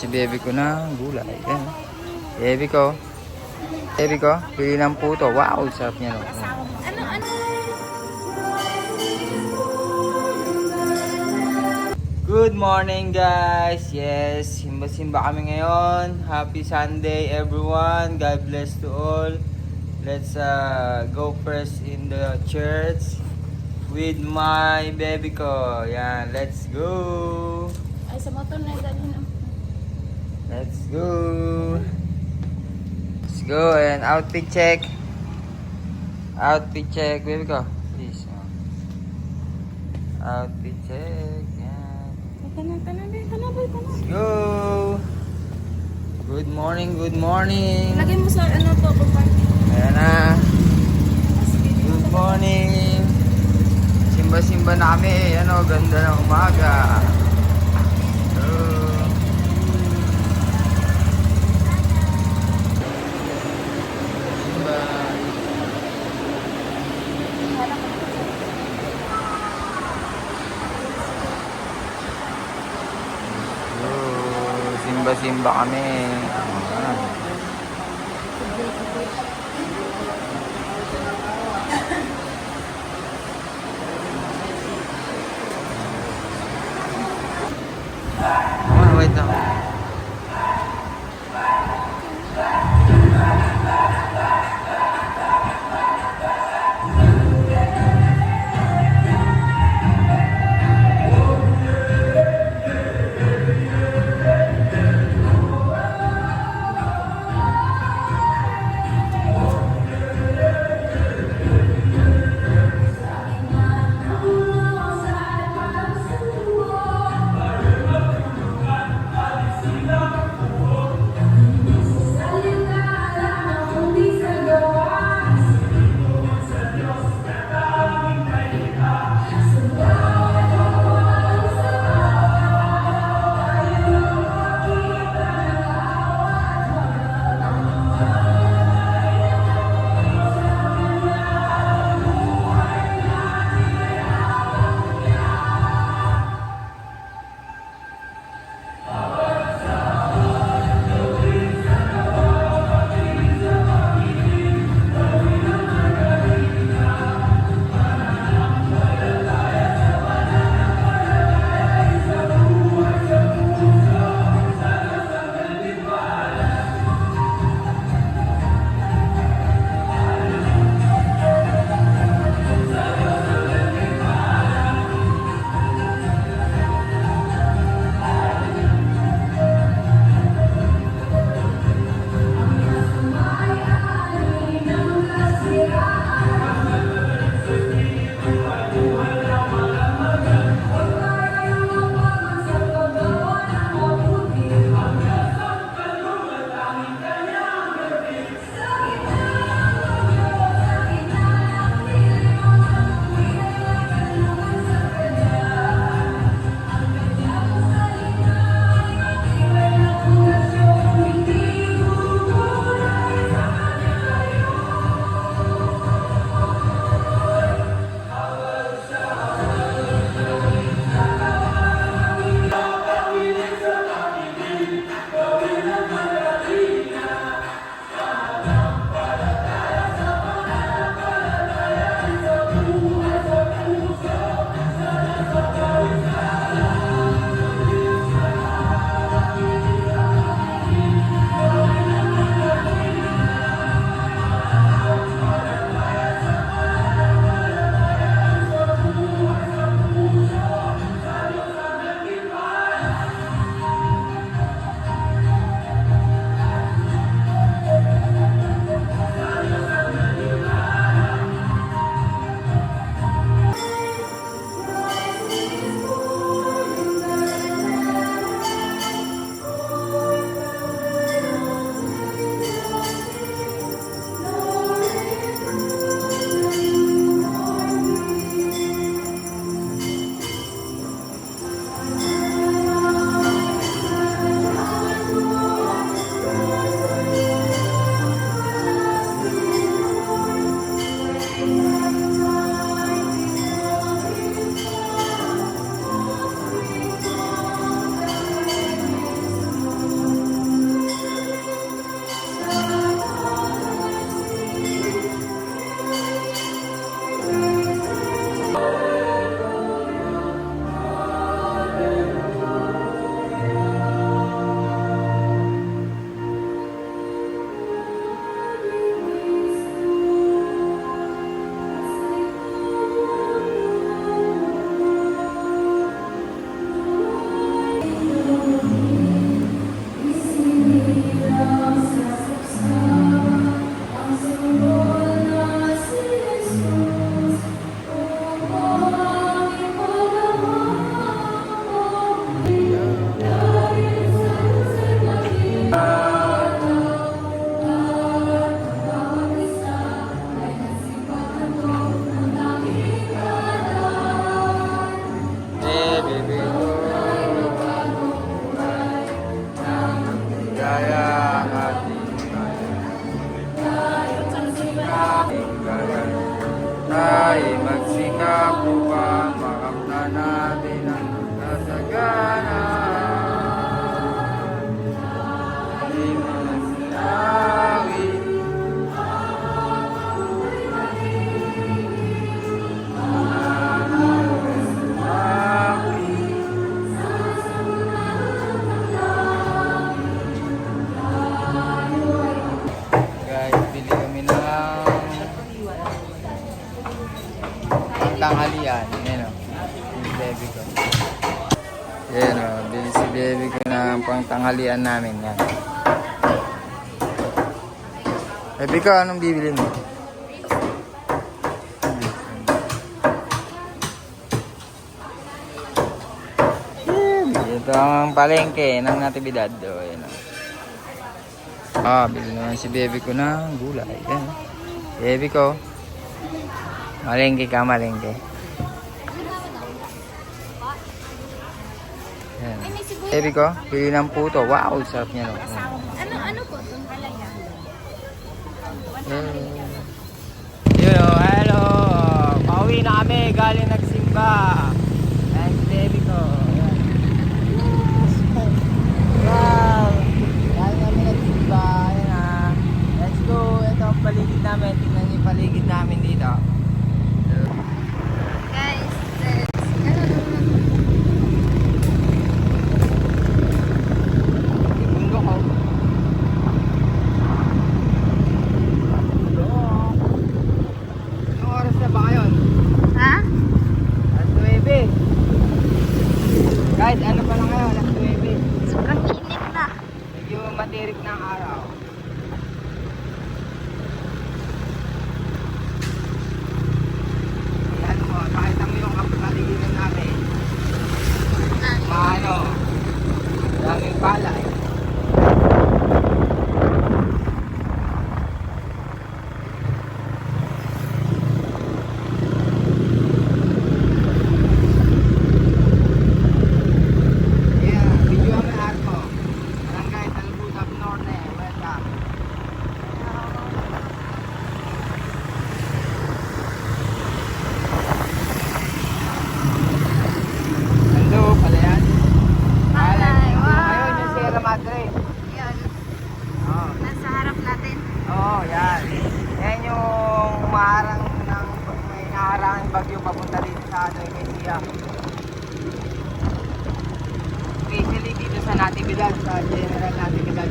si baby ko ng gulay. Yan. Baby ko. Baby ko, pili ng puto. Wow, sarap niya. No? Good morning guys. Yes, simba-simba kami ngayon. Happy Sunday everyone. God bless to all. Let's go first in the church with my baby ko. Yan, let's go. Ay, sa motor na dali na. Let's go. Let's go and outfit check. Outfit check, baby ko. Please. Outfit check. Yan. Let's go. Good morning, good morning. Lagay mo sa ano to, pagparty. Ayan na. Good morning. Simba-simba na kami. Ano, ganda ng umaga. Simba. Simba-simba kami. Wait lang. kaya ang ating tayo magsikap upang makamtan natin ang kasagana. Hindi manasawin guys, bili kami ng tanghalian. Yan o, si baby ko. Yan o, bili si baby ko ng pangtanghalian namin. Yan. Baby ko, anong bibili mo? Ito ang palengke ng Natividad. O, yan o. Bili naman si baby ko ng gulay. Yan. Baby ko. Malengke ka, malengke. Yan. Baby ko, bili ng puto. Wow, sarap niya. No? Ano po? Itong halaya. Yun o, hello. Pauwi na kami, galing nagsimba. Yan si baby ko. Yan. Wow. Galing kami nagsimba. Yan na. Let's go. Ito ang paligid namin. Tingnan niyo yung paligid namin dito. Guys, Bundok ko. Anong oras na ba ngayon? ha? Alas 9. Guys, ano pa lang ngayon? Alas 9. Sobrang init na. Medyo matirik na ang araw. Yan mo, pakita mo yung kapaligiran natin. Maano, daming palay. Yeah, video ang lahat mo. Barangay Talbutap Norte, welcome. Hello, palayan. Palay, wow. Ayun, yung Sierra Madre. Yan. Oo. Nasa harap natin. Oo, yan. Yan yung umaharang ng may naharang bagyo papunta dito sa Indonesia. Especially dito sa Natividad, sa General Natividad.